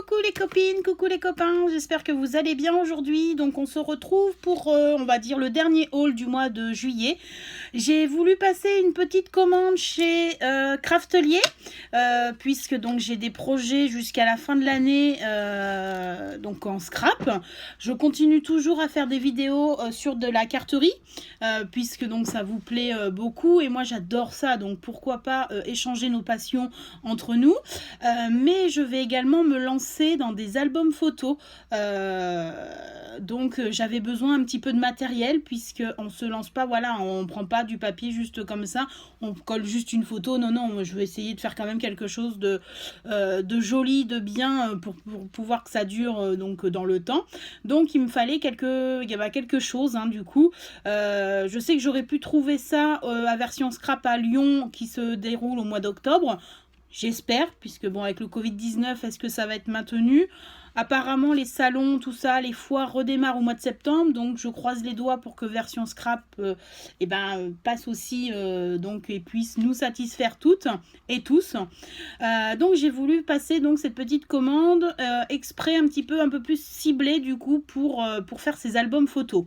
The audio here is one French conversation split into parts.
Coucou les copines, coucou les copains, j'espère que vous allez bien aujourd'hui. Donc on se retrouve pour, on va dire, le dernier haul du mois de juillet. J'ai voulu passer une petite commande chez Craftelier, puisque donc j'ai des projets jusqu'à la fin de l'année, donc en scrap. Je continue toujours à faire des vidéos sur de la carterie, puisque donc ça vous plaît beaucoup et moi j'adore ça, donc pourquoi pas échanger nos passions entre nous. Mais je vais également me lancer dans des albums photos, donc j'avais besoin un petit peu de matériel, puisque on se lance pas, voilà, on prend pas du papier juste comme ça, on colle juste une photo. Non, je vais essayer de faire quand même quelque chose de joli, de bien, pour pouvoir que ça dure donc dans le temps. Donc il me fallait quelque chose, hein, du coup. Je sais que j'aurais pu trouver ça à version scrap à Lyon, qui se déroule au mois d'octobre. J'espère, puisque bon, avec le Covid-19, est-ce que ça va être maintenu? Apparemment, les salons, tout ça, les foires redémarrent au mois de septembre, donc je croise les doigts pour que version scrap passe aussi, donc, et puisse nous satisfaire toutes et tous. Donc j'ai voulu passer donc cette petite commande exprès un peu plus ciblée, du coup, pour faire ces albums photos.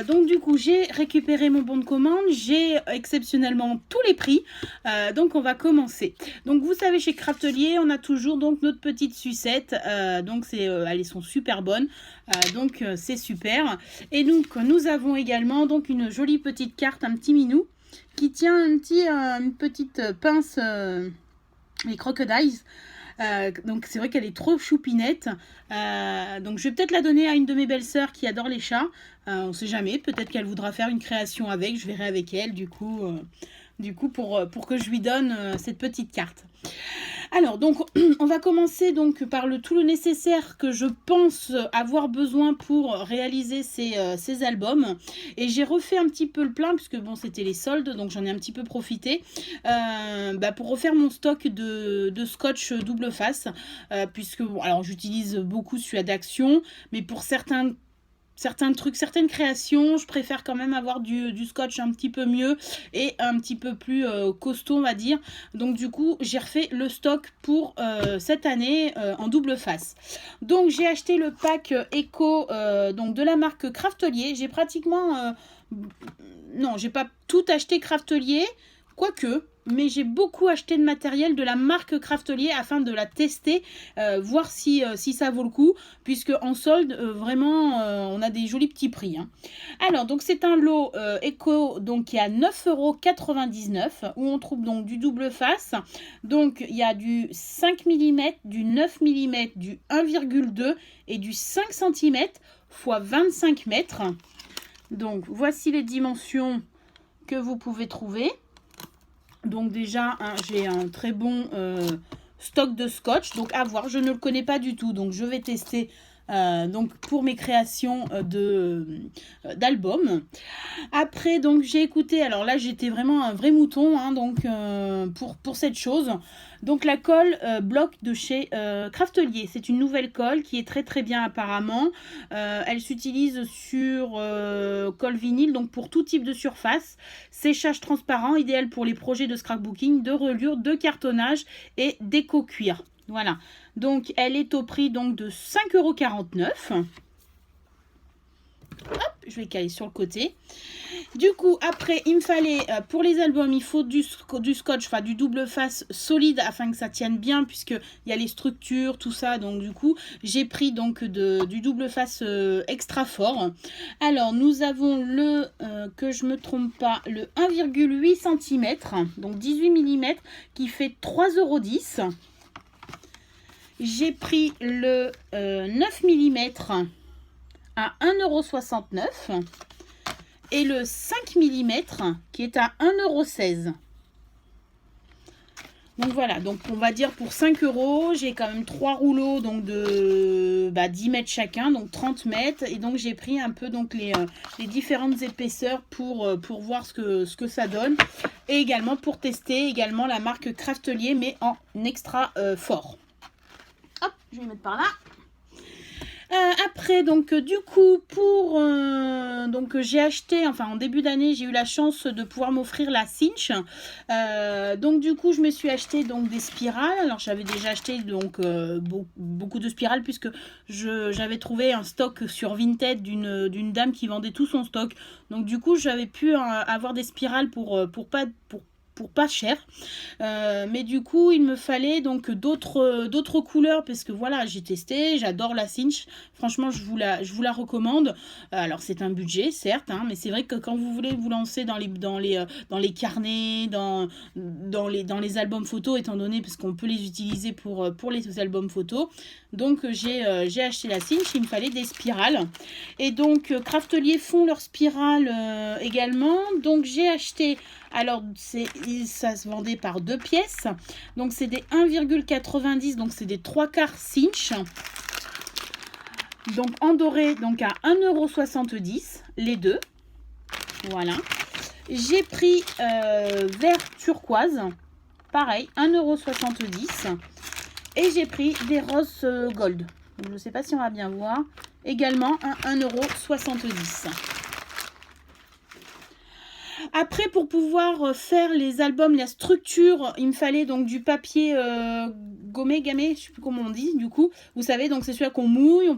Donc du coup j'ai récupéré mon bon de commande, j'ai exceptionnellement tous les prix, donc on va commencer. Donc vous savez, chez Craftelier on a toujours donc notre petite sucette, donc elles sont super bonnes, donc c'est super. Et donc nous avons également donc une jolie petite carte, un petit minou qui tient une petite pince, les crocodiles. Donc c'est vrai qu'elle est trop choupinette, donc je vais peut-être la donner à une de mes belles-sœurs qui adore les chats, on sait jamais, peut-être qu'elle voudra faire une création avec, je verrai avec elle du coup pour que je lui donne cette petite carte. Alors donc on va commencer donc par tout le nécessaire que je pense avoir besoin pour réaliser ces albums, et j'ai refait un petit peu le plein puisque bon, c'était les soldes, donc j'en ai un petit peu profité pour refaire mon stock de scotch double face, puisque bon, alors j'utilise beaucoup celui d'Action, mais pour certains trucs, certaines créations, je préfère quand même avoir du scotch un petit peu mieux et un petit peu plus costaud, on va dire. Donc du coup j'ai refait le stock pour cette année en double face. Donc j'ai acheté le pack Eco, donc de la marque Craftelier. J'ai pratiquement non, j'ai pas tout acheté Craftelier, quoique, mais j'ai beaucoup acheté de matériel de la marque Craftelier afin de la tester, voir si ça vaut le coup, puisque en solde, vraiment, on a des jolis petits prix, hein. Alors, donc c'est un lot Eco, donc qui est à 9,99 €, où on trouve donc du double face. Donc il y a du 5 mm, du 9 mm, du 1,2 et du 5 cm x 25 mètres. Donc voici les dimensions que vous pouvez trouver. Donc déjà, hein, j'ai un très bon stock de scotch. Donc à voir, je ne le connais pas du tout. Donc je vais tester donc pour mes créations d'albums. Après, donc j'ai écouté, alors là j'étais vraiment un vrai mouton, hein, donc pour cette chose. Donc la colle bloc de chez Craftelier, c'est une nouvelle colle qui est très très bien apparemment. Elle s'utilise sur colle vinyle, donc pour tout type de surface. Séchage transparent, idéal pour les projets de scrapbooking, de reliure, de cartonnage et d'éco-cuir. Voilà, donc elle est au prix donc de 5,49 €. Hop, je vais caler sur le côté. Du coup, après, il me fallait, pour les albums, il faut du scotch, enfin du double face solide afin que ça tienne bien, puisqu'il y a les structures, tout ça. Donc du coup, j'ai pris donc du double face extra fort. Alors, nous avons que je me trompe pas, le 1,8 cm, donc 18 mm, qui fait 3,10 €. J'ai pris le 9 mm à 1,69 € et le 5 mm qui est à 1,16 €. Donc voilà, donc on va dire pour 5 €, j'ai quand même 3 rouleaux donc de 10 mètres chacun, donc 30 mètres. Et donc j'ai pris un peu donc les différentes épaisseurs pour voir ce que ça donne. Et également pour tester également la marque Craftelier, mais en extra fort. Hop, je vais mettre par là. Après, donc, du coup, donc, j'ai acheté, enfin, en début d'année, j'ai eu la chance de pouvoir m'offrir la Cinch. Donc, du coup, je me suis acheté donc des spirales. Alors, j'avais déjà acheté donc beaucoup de spirales puisque j'avais trouvé un stock sur Vinted d'une dame qui vendait tout son stock. Donc, du coup, j'avais pu avoir des spirales pour pas cher. Mais du coup, il me fallait donc d'autres couleurs parce que voilà, j'ai testé, j'adore la Cinch. Franchement, je vous la recommande. Alors, c'est un budget, certes, hein, mais c'est vrai que quand vous voulez vous lancer dans les carnets, dans les albums photos, étant donné parce qu'on peut les utiliser pour les albums photos. Donc, j'ai acheté la Cinch, il me fallait des spirales. Et donc, Craftelier font leurs spirales également. Donc, j'ai acheté, alors ça se vendait par 2 pièces. Donc, c'est des 1,90, donc c'est des 3/4 Cinch. Donc, en doré, donc à 1,70 € les deux. Voilà. J'ai pris vert turquoise. Pareil, 1,70 €. Et j'ai pris des roses gold. Je ne sais pas si on va bien voir. Également à 1,70 €. Après, pour pouvoir faire les albums, la structure, il me fallait donc du papier gommé, gamé, je ne sais plus comment on dit, du coup. Vous savez, donc c'est celui qu'on mouille,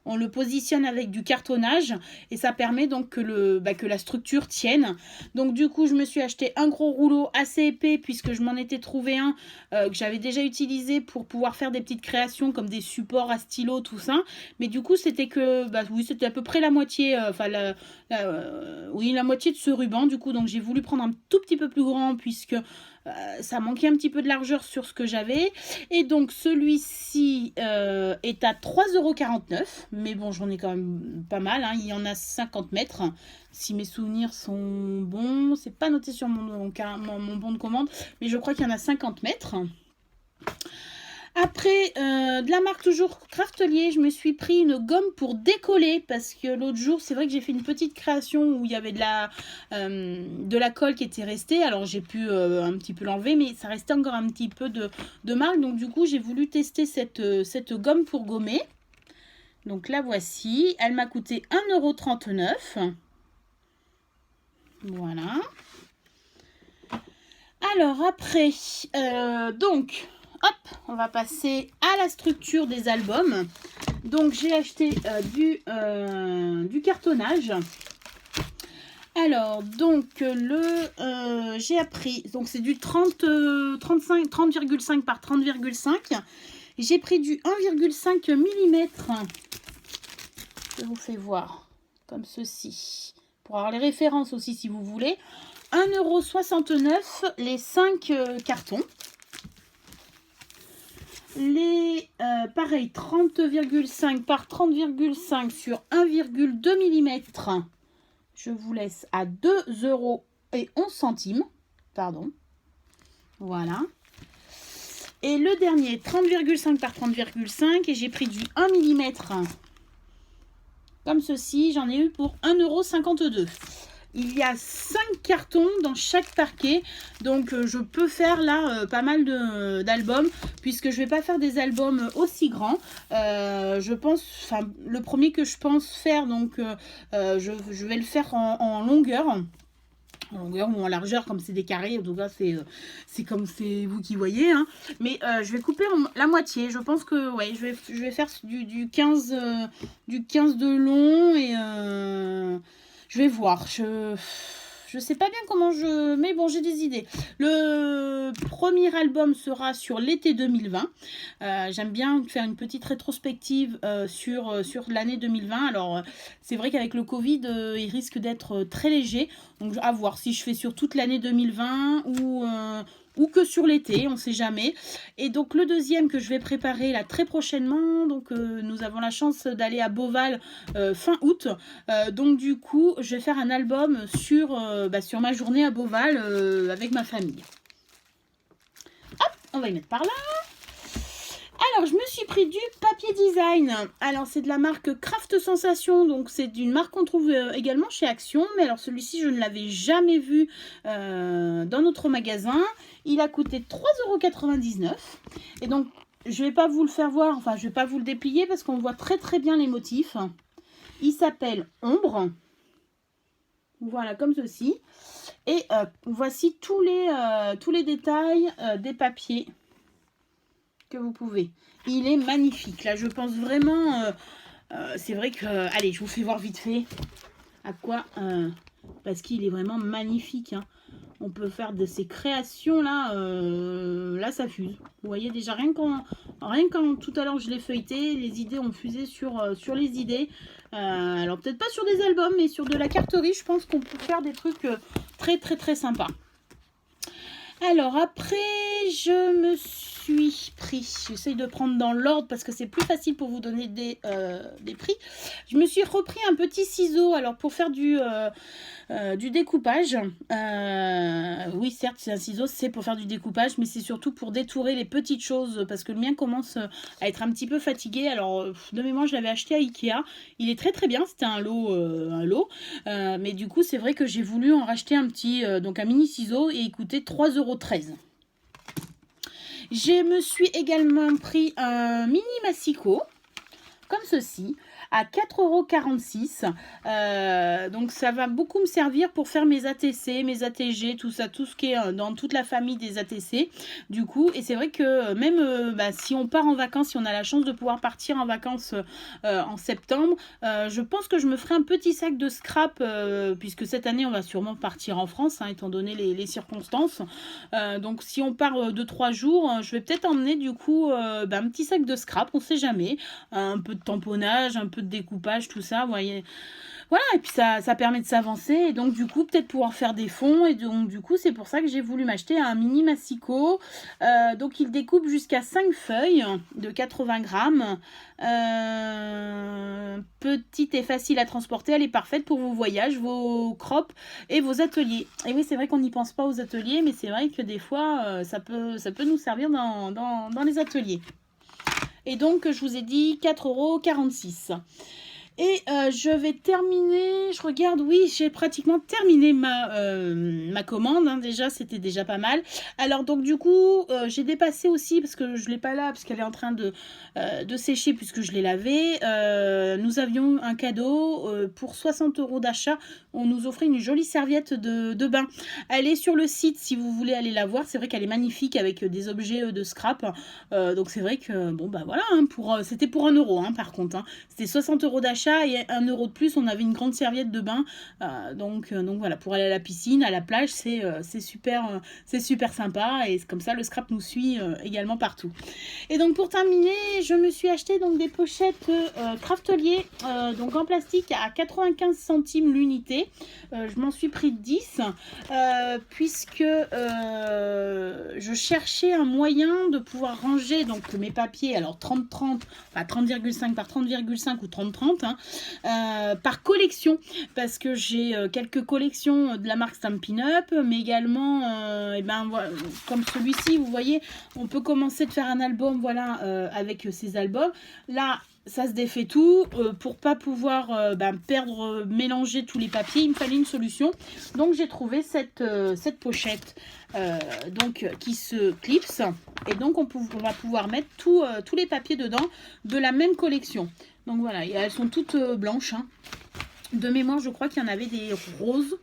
on le positionne avec du cartonnage et ça permet donc que la structure tienne. Donc du coup, je me suis acheté un gros rouleau assez épais puisque je m'en étais trouvé un que j'avais déjà utilisé pour pouvoir faire des petites créations comme des supports à stylo, tout ça. Mais du coup, c'était c'était à peu près la moitié, la moitié de ce ruban. Du coup, donc j'ai voulu prendre un tout petit peu plus grand puisque ça manquait un petit peu de largeur sur ce que j'avais. Et donc celui-ci est à 3,49 €. Mais bon, j'en ai quand même pas mal, hein. Il y en a 50 mètres. Si mes souvenirs sont bons, c'est pas noté sur mon bon de commande, mais je crois qu'il y en a 50 mètres. Après, de la marque toujours Craftelier, je me suis pris une gomme pour décoller parce que l'autre jour, c'est vrai que j'ai fait une petite création où il y avait de la colle qui était restée. Alors, j'ai pu un petit peu l'enlever, mais ça restait encore un petit peu de marque. Donc, du coup, j'ai voulu tester cette gomme pour gommer. Donc, la voici. Elle m'a coûté 1,39 €. Voilà. Alors, après, donc... Hop, on va passer à la structure des albums. Donc, j'ai acheté du cartonnage. Alors, donc, j'ai appris, donc c'est du 30,5 par 30,5. J'ai pris du 1,5 mm. Je vous fais voir, comme ceci. Pour avoir les références aussi, si vous voulez. 1,69 € les 5 cartons. Pareil, 30,5 par 30,5 sur 1,2 mm. Je vous laisse à 2,11 €. Pardon. Voilà. Et le dernier, 30,5 par 30,5. Et j'ai pris du 1 mm. Comme ceci, j'en ai eu pour 1,52 €. Il y a 5 cartons dans chaque paquet. Donc, je peux faire là pas mal d'albums. Puisque je ne vais pas faire des albums aussi grands. Je pense, enfin, le premier que je pense faire, donc, je vais le faire en longueur. En longueur ou en largeur, comme c'est des carrés. En tout cas, c'est comme c'est vous qui voyez. Hein. Mais je vais couper la moitié. Je pense que ouais, je vais faire du 15 de long et... je vais voir. Je sais pas bien comment mais bon, j'ai des idées. Le premier album sera sur l'été 2020. J'aime bien faire une petite rétrospective sur l'année 2020. Alors, c'est vrai qu'avec le Covid, il risque d'être très léger. Donc, à voir si je fais sur toute l'année 2020 ou que sur l'été, on ne sait jamais. Et donc le deuxième que je vais préparer là très prochainement, donc nous avons la chance d'aller à Beauval fin août. Donc du coup, je vais faire un album sur ma journée à Beauval avec ma famille. Hop, on va y mettre par là. Alors, je me suis pris du papier design. Alors, c'est de la marque Craft Sensation. Donc, c'est d'une marque qu'on trouve également chez Action. Mais alors, celui-ci, je ne l'avais jamais vu dans notre magasin. Il a coûté 3,99 €. Et donc, je vais pas vous le faire voir, enfin je vais pas vous le déplier parce qu'on voit très très bien les motifs. Il s'appelle Ombre. Voilà, comme ceci. Et voici tous les détails des papiers que vous pouvez. Il est magnifique. Là, je pense vraiment... c'est vrai que... allez, je vous fais voir vite fait à quoi... parce qu'il est vraiment magnifique. Hein. On peut faire de ces créations-là. Là, ça fuse. Vous voyez déjà, rien quand tout à l'heure je l'ai feuilleté, les idées ont fusé sur les idées. Alors, peut-être pas sur des albums, mais sur de la carterie, je pense qu'on peut faire des trucs très, très, très sympas. Alors, après, je me suis pris, j'essaye de prendre dans l'ordre parce que c'est plus facile pour vous donner des prix. Je me suis repris un petit ciseau, alors pour faire du découpage. Oui, certes, c'est un ciseau, c'est pour faire du découpage, mais c'est surtout pour détourer les petites choses parce que le mien commence à être un petit peu fatigué. Alors, de mémoire, je l'avais acheté à Ikea. Il est très très bien, c'était un lot. Mais du coup, c'est vrai que j'ai voulu en racheter un petit, donc un mini ciseau, et il coûtait 3,13 €. Je me suis également pris un mini massicot, comme ceci, à 4,46 €. Donc ça va beaucoup me servir pour faire mes ATC, mes ATG, tout ça, tout ce qui est dans toute la famille des ATC. Du coup, et c'est vrai que même si on part en vacances, si on a la chance de pouvoir partir en vacances en septembre, je pense que je me ferai un petit sac de scrap, puisque cette année on va sûrement partir en France, hein, étant donné les circonstances. Donc si on part 2-3 jours, je vais peut-être emmener du coup un petit sac de scrap, on sait jamais, un peu de tamponnage, un peu de découpage, tout ça, vous voyez. Voilà, et puis ça permet de s'avancer, et donc du coup peut-être pouvoir faire des fonds, et donc du coup c'est pour ça que j'ai voulu m'acheter un mini massicot. Donc il découpe jusqu'à 5 feuilles de 80 grammes. Petite et facile à transporter, elle est parfaite pour vos voyages, vos crops et vos ateliers. Et oui, c'est vrai qu'on n'y pense pas aux ateliers, mais c'est vrai que des fois ça peut nous servir dans les ateliers. Et donc, je vous ai dit 4,46 €. Et je vais terminer, je regarde, oui, j'ai pratiquement terminé ma commande, hein, déjà, c'était déjà pas mal. Alors, donc, du coup, j'ai dépassé aussi, parce que je ne l'ai pas là, parce qu'elle est en train de sécher, puisque je l'ai lavée. Nous avions un cadeau pour 60 € d'achat. On nous offrait une jolie serviette de bain. Elle est sur le site, si vous voulez aller la voir. C'est vrai qu'elle est magnifique, avec des objets de scrap. Donc, c'est vrai que, bon, bah voilà, hein, c'était pour 1 €, hein, par contre. Hein. C'était 60 € d'achat. Et 1 € de plus, on avait une grande serviette de bain. Donc voilà, pour aller à la piscine, à la plage, c'est super sympa. Et comme ça, le scrap nous suit également partout. Et donc pour terminer, je me suis acheté donc des pochettes Craftelier, donc en plastique à 95 centimes l'unité. Je m'en suis pris 10 puisque je cherchais un moyen de pouvoir ranger donc mes papiers, alors 30-30, enfin 30,5 par 30,5 ou 30-30, hein, par collection, parce que j'ai quelques collections de la marque Stampin' Up, mais également voilà, comme celui-ci, vous voyez, on peut commencer de faire un album, voilà, avec ces albums. Là, ça se défait tout. Pour pas pouvoir perdre, mélanger tous les papiers, il me fallait une solution. Donc j'ai trouvé cette pochette donc qui se clipse, et donc on va pouvoir mettre tous les papiers dedans de la même collection. Donc voilà, et elles sont toutes blanches, hein. De mémoire, je crois qu'il y en avait des roses.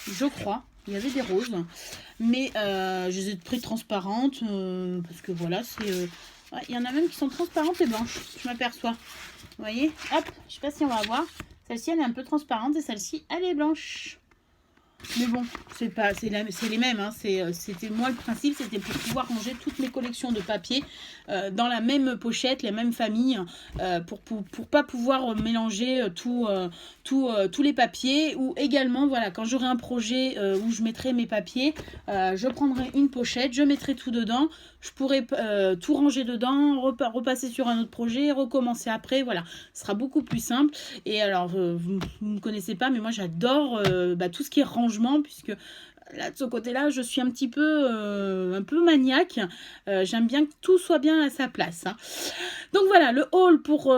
Je crois, il y avait des roses. Mais je les ai pris transparentes parce que voilà, c'est... ouais, il y en a même qui sont transparentes et blanches, je m'aperçois. Vous voyez, hop, je sais pas si on va voir. Celle-ci, elle est un peu transparente et celle-ci, elle est blanche. Mais bon, c'est les mêmes, hein. C'était moi le principe, c'était pour pouvoir ranger toutes mes collections de papier dans la même pochette, les mêmes familles, pour pas pouvoir mélanger tous les papiers. Ou également, voilà, quand j'aurai un projet où je mettrai mes papiers, je prendrai une pochette, je mettrai tout dedans, je pourrai tout ranger dedans, repasser sur un autre projet, recommencer après, voilà, ce sera beaucoup plus simple. Et alors, vous ne connaissez pas, mais moi j'adore tout ce qui est rangement, puisque là, de ce côté-là, je suis un peu maniaque. J'aime bien que tout soit bien à sa place, hein. Donc voilà, le haul pour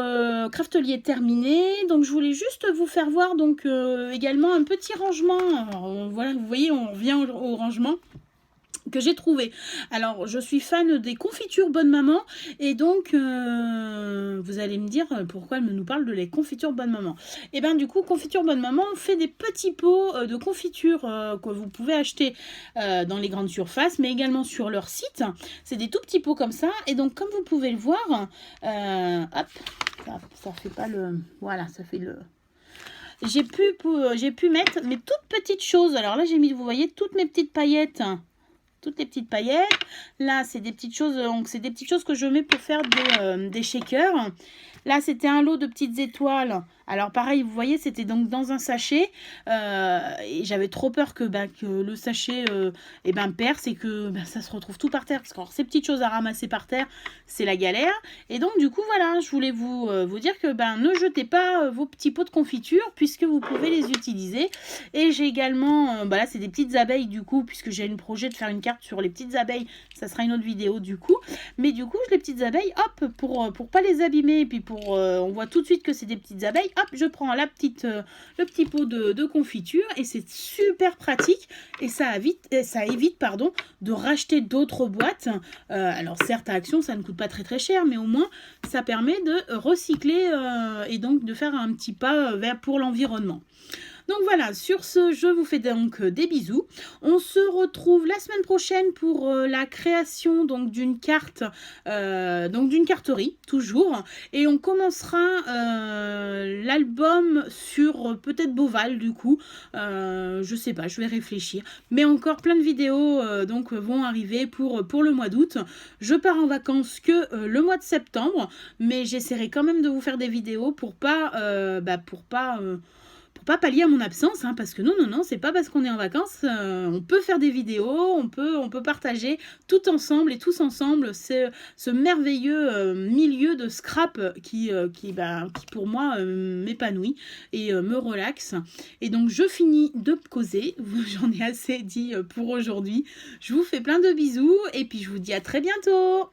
Craftelier terminé. Donc je voulais juste vous faire voir donc également un petit rangement. Alors, voilà, vous voyez, on revient au rangement. que j'ai trouvé. Alors, je suis fan des confitures Bonne Maman, et donc, vous allez me dire pourquoi elle nous parle de les confitures Bonne Maman. Et bien, du coup, Confiture Bonne Maman fait des petits pots de confiture que vous pouvez acheter dans les grandes surfaces, mais également sur leur site. C'est des tout petits pots comme ça, et donc, comme vous pouvez le voir, hop, ça fait pas le... Voilà, ça fait le... J'ai pu mettre mes toutes petites choses. Alors là, j'ai mis, vous voyez, toutes mes petites paillettes. Toutes les petites paillettes. Là, c'est des petites choses, donc c'est des petites choses que je mets pour faire des shakers. Là, c'était un lot de petites étoiles. Alors pareil, vous voyez, c'était donc dans un sachet. Et j'avais trop peur que le sachet perce et que ça se retrouve tout par terre. Parce que alors, ces petites choses à ramasser par terre, c'est la galère. Et donc du coup, voilà, je voulais vous dire que ne jetez pas vos petits pots de confiture puisque vous pouvez les utiliser. Et j'ai également, là c'est des petites abeilles du coup, puisque j'ai un projet de faire une carte sur les petites abeilles. Ça sera une autre vidéo du coup. Mais du coup, les petites abeilles, hop, pour pas les abîmer, et puis on voit tout de suite que c'est des petites abeilles. Hop, je prends le petit pot de confiture et c'est super pratique et ça évite de racheter d'autres boîtes. Alors certes à Action ça ne coûte pas très très cher, mais au moins ça permet de recycler et donc de faire un petit pas pour l'environnement. Donc voilà, sur ce, je vous fais donc des bisous. On se retrouve la semaine prochaine pour la création donc d'une carte, donc d'une carterie, toujours. Et on commencera l'album sur peut-être Beauval, du coup. Je sais pas, je vais réfléchir. Mais encore plein de vidéos donc vont arriver pour le mois d'août. Je pars en vacances que le mois de septembre, mais j'essaierai quand même de vous faire des vidéos pour pas pallier à mon absence, hein, parce que non, c'est pas parce qu'on est en vacances, on peut faire des vidéos, on peut partager tout ensemble et tous ensemble ce merveilleux milieu de scrap qui pour moi m'épanouit et me relaxe. Et donc je finis de causer, j'en ai assez dit pour aujourd'hui. Je vous fais plein de bisous et puis je vous dis à très bientôt.